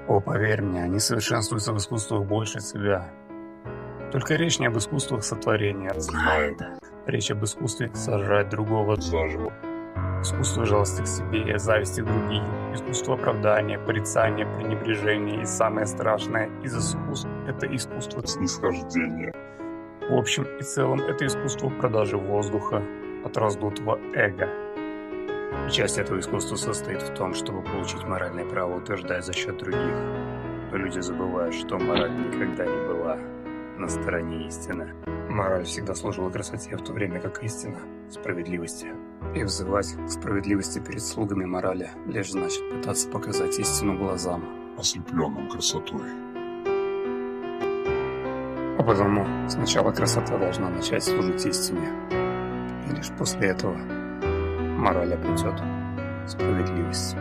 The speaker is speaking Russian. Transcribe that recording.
О, поверь мне, они совершенствуются в искусствах больше тебя. Только речь не об искусствах сотворения. Знаю. Речь об искусстве сожрать другого заживо. Искусство жалости к себе, зависти к другим, искусство оправдания, порицания, пренебрежения и самое страшное из искусств – это искусство Снисхождение. В общем и целом, это искусство продажи воздуха от раздутого эго. И часть этого искусства состоит в том, чтобы получить моральное право утверждать за счет других. Но люди забывают, что мораль никогда не была на стороне истины. Мораль всегда служила красоте, в то время как истина – справедливости. И взывать к справедливости перед слугами морали лишь значит пытаться показать истину глазам, Ослепленным красотой. А потому сначала красота должна начать служить истине. И лишь после этого мораль обретет справедливость.